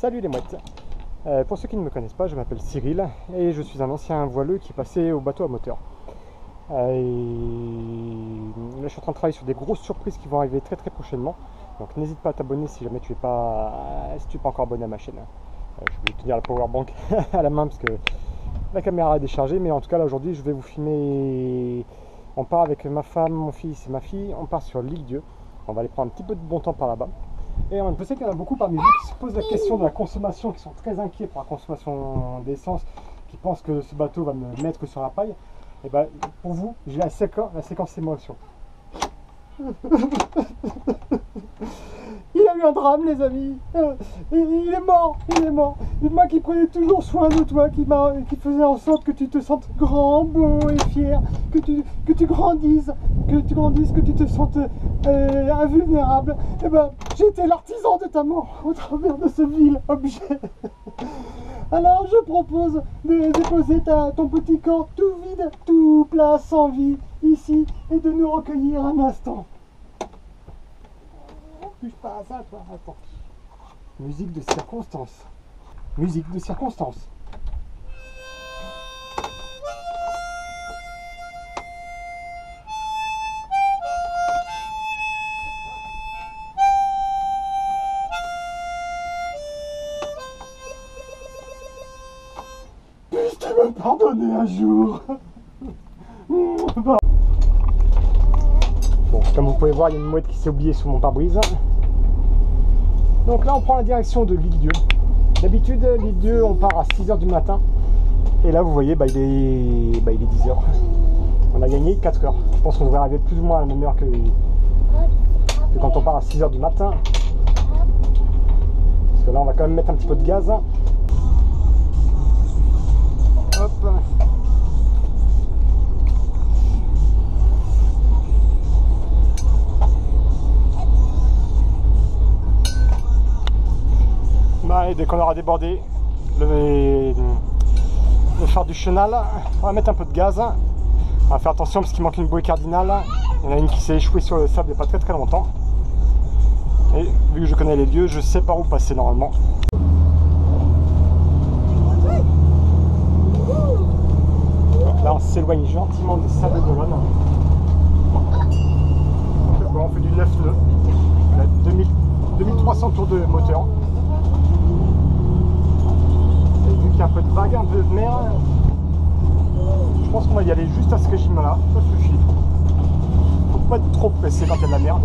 Salut les mouettes. Pour ceux qui ne me connaissent pas, je m'appelle Cyril et je suis un ancien voileux qui est passé au bateau à moteur. Et là je suis en train de travailler sur des grosses surprises qui vont arriver très prochainement. Donc n'hésite pas à t'abonner si jamais tu n'es pas, pas encore abonné à ma chaîne. Je vais tenir la powerbank à la main parce que la caméra est déchargée, mais en tout cas là aujourd'hui je vais vous filmer. On part avec ma femme, mon fils et ma fille, on part sur l'île Dieu. On va aller prendre un petit peu de bon temps par là-bas. Et je sais qu'il y en a beaucoup parmi vous qui se posent la question de la consommation, qui sont très inquiets pour la consommation d'essence, qui pensent que ce bateau va me mettre sur la paille. Et ben pour vous, j'ai la séquence émotion. Il a eu un drame, les amis. Il est mort, il est mort. Et moi qui prenais toujours soin de toi, qui faisait en sorte que tu te sentes grand, beau et fier, que tu grandisses, que tu te sentes invulnérable. Et ben, j'étais l'artisan de ta mort au travers de ce vil objet. Alors je propose de déposer ton petit corps tout vide, tout plat, sans vie, ici, et de nous recueillir un instant. Touche pas à ça, toi. Attends. Musique de circonstance. Musique de circonstance. Puisse-tu me pardonner un jour? Bon, comme vous pouvez voir, il y a une mouette qui s'est oubliée sous mon pare-brise. Donc là, on prend la direction de l'île Dieu. D'habitude, l'île Dieu, on part à 6 h du matin. Et là, vous voyez, il est 10 h. On a gagné 4 heures. Je pense qu'on devrait arriver plus ou moins à la même heure que quand on part à 6 h du matin. Parce que là, on va quand même mettre un petit peu de gaz. Hop. Et dès qu'on aura débordé le phare du chenal, on va mettre un peu de gaz. On va faire attention parce qu'il manque une bouée cardinale. Il y en a une qui s'est échouée sur le sable il n'y a pas très longtemps. Et vu que je connais les lieux, je sais par où passer normalement. Donc là on s'éloigne gentiment des sables d'Olonne. On fait du 9 nœuds. On a 2300 tours de moteur. Il y a un peu de vague, un peu de mer. Je pense qu'on va y aller juste à ce régime là, ça suffit. Faut pas être trop pressé quand il y a de la mer.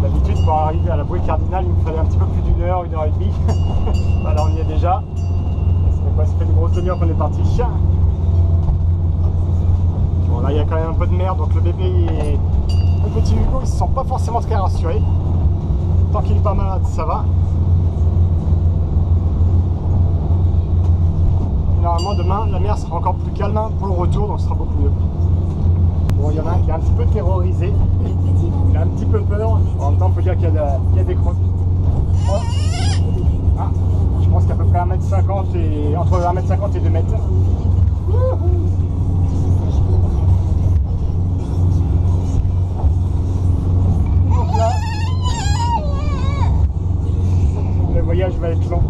D'habitude pour arriver à la bouée cardinale il me fallait un petit peu plus d'une heure, 1 h 30. Voilà, on y est déjà. Ça fait une grosse demi-heure qu'on est parti. Bon, là il y a quand même un peu de mer, donc le bébé et le petit Hugo ils se sont pas forcément très rassurés. Tant qu'il est pas malade ça va. Et normalement demain la mer sera encore plus calme pour le retour, donc ce sera beaucoup mieux. Bon, il y en a un qui est un petit peu terrorisé, il a un petit peu peur. En même temps il faut dire qu'il y a des crocs. Oh. Ah, je pense qu'à peu près 1,50 m et entre 1,50 m et 2 m. Le voyage va être long.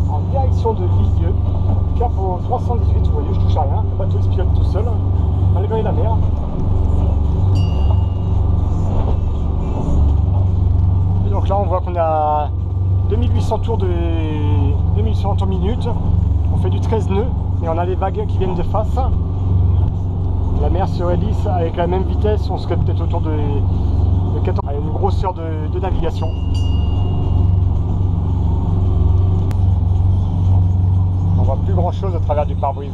En direction de l'île Dieu, cap au 318, vous voyez, je touche à rien, le bateau il se pilote tout seul, malgré la mer. Et donc là on voit qu'on a 2800 tours de 2100 minutes. On fait du 13 nœuds et on a les vagues qui viennent de face. La mer serait lisse avec la même vitesse, on serait peut-être autour de 14, avec une grosseur de navigation. On voit plus grand chose à travers du pare-brise.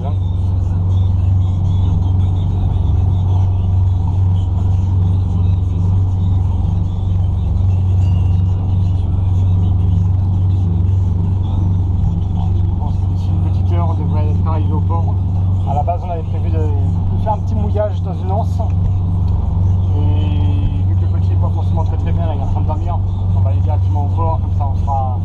Au port. À la base, on avait prévu de faire un petit mouillage dans une anse. Et vu que le petit n'est pas forcément très bien, là, il est en train de dormir, on va aller directement au port. Comme ça, on sera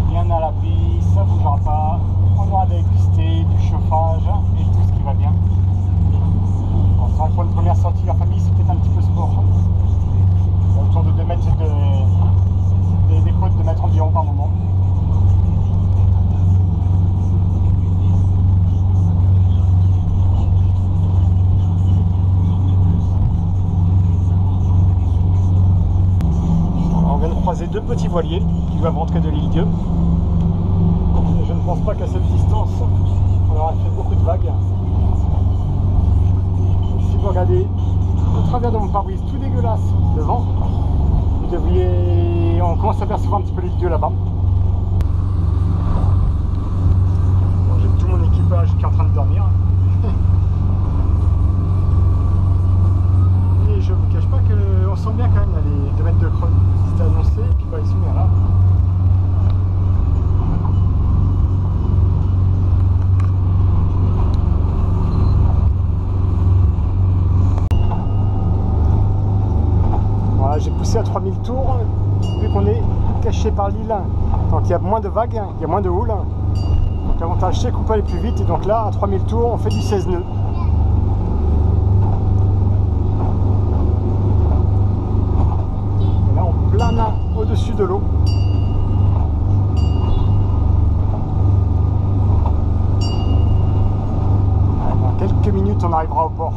bien à l'abri, ça ne bougera pas. On aura de l'électricité, du chauffage et tout ce qui va bien. Bon, c'est vrai que pour une première sortie en famille, c'est peut-être un petit peu sport. Il y a autour de 2 mètres des côtes de mètres environ par moment. Croiser 2 petits voiliers qui doivent rentrer de l'île Dieu. Je ne pense pas qu'à cette distance on aura fait beaucoup de vagues. Si vous regardez au travers de mon pare-brise tout dégueulasse devant, vous devriez, on commence à percevoir un petit peu l'île Dieu là-bas. J'ai tout mon équipage qui est en train de dormir. Et je vous cache pas qu'on sent bien quand même les 2 mètres de creux. C'était annoncé, et puis bah, ils sont bien là. Voilà, j'ai poussé à 3000 tours, vu qu'on est caché par l'île. Donc il y a moins de vagues, il y a moins de houle. Donc l'avantage c'est qu'on peut aller plus vite, et donc là à 3000 tours on fait du 16 nœuds. Plane au-dessus de l'eau. Dans quelques minutes, on arrivera au port.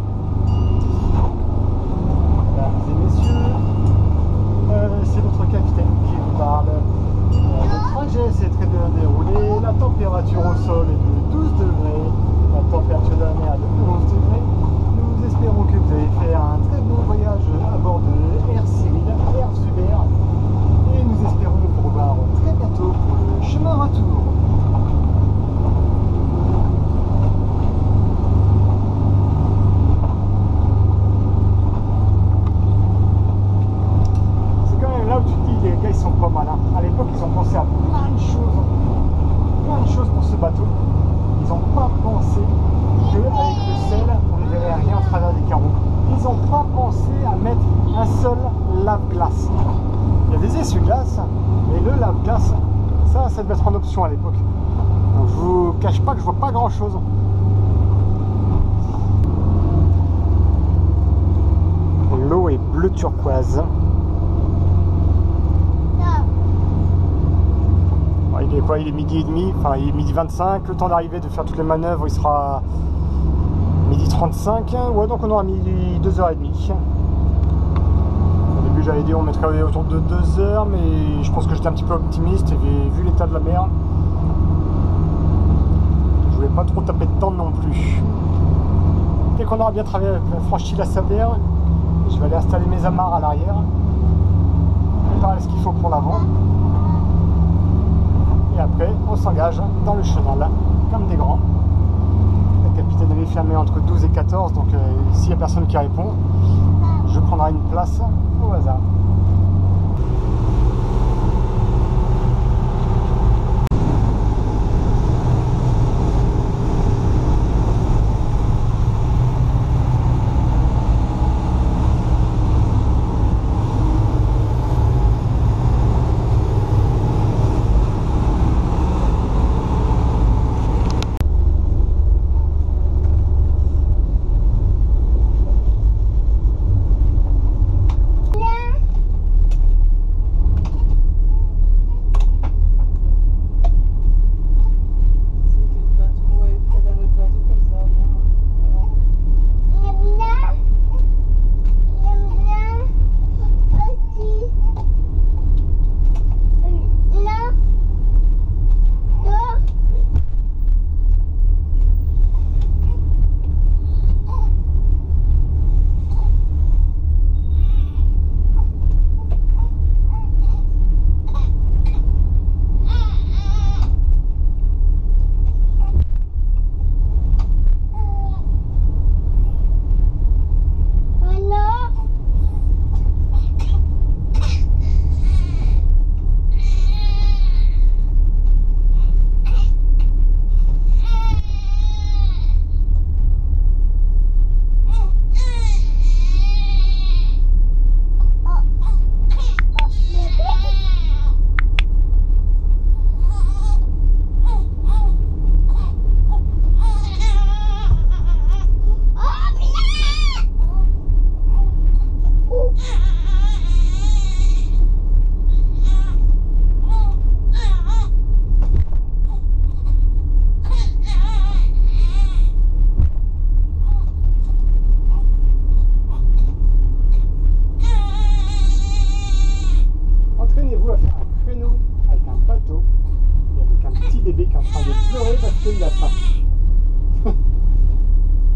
Mesdames et messieurs, c'est notre capitaine qui vous parle. Le trajet s'est très bien déroulé. La température au sol est de 12 degrés. La température de la mer est de 11 degrés. Nous espérons que vous avez fait un très bon voyage à bord de Air Cyril, Air Zuber. Et nous espérons vous revoir très bientôt pour le chemin retour. C'est quand même là où tu te dis les gars ils sont pas malins. À l'époque ils ont pensé à plein de choses pour ce bateau. Ils n'ont pas pensé qu'avec le sel on ne verrait rien au travers des carreaux. Ils n'ont pas pensé à mettre un seul lave-glace. Il y a des essuie-glaces, mais le lave-glace, ça devait être en option à l'époque. Donc je vous cache pas que je vois pas grand chose. L'eau est bleu turquoise. Bon, il est quoi? Il est midi et demi, enfin il est midi 25. Le temps d'arriver de faire toutes les manœuvres, il sera midi 35. Ouais, donc on aura mis 2h30. J'avais dit on mettrait autour de 2 heures, mais je pense que j'étais un petit peu optimiste et vu l'état de la mer, je voulais pas trop taper dedans non plus. Dès qu'on aura bien franchi la Sabère, je vais aller installer mes amarres à l'arrière, préparer ce qu'il faut pour l'avant, et après on s'engage dans le chenal comme des grands. Le capitaine avait fermé entre 12 et 14, donc s'il n'y a personne qui répond, je prendrai une place au hasard.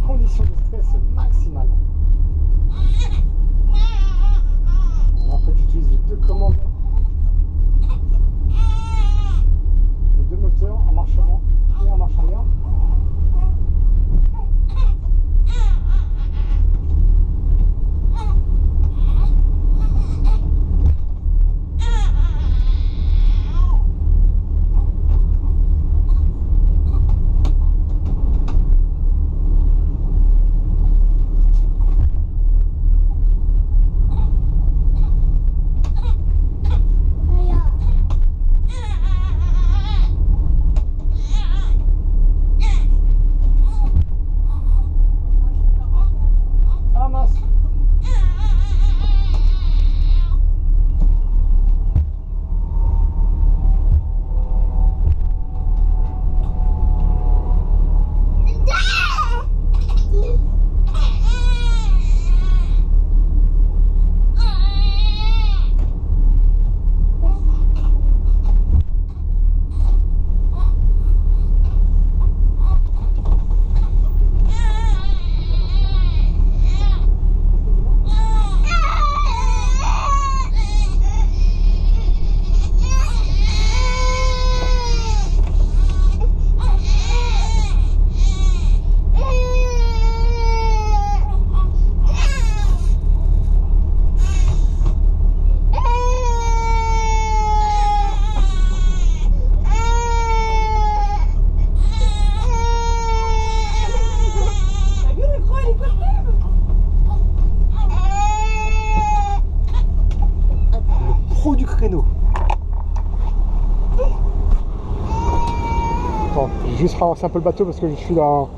Condition de stress maximale. Alors, en fait, j'utilise les deux commandes, les deux moteurs en marche avant et en marche arrière. Du créneau. Bon, je vais juste ralentir un peu le bateau parce que je suis dans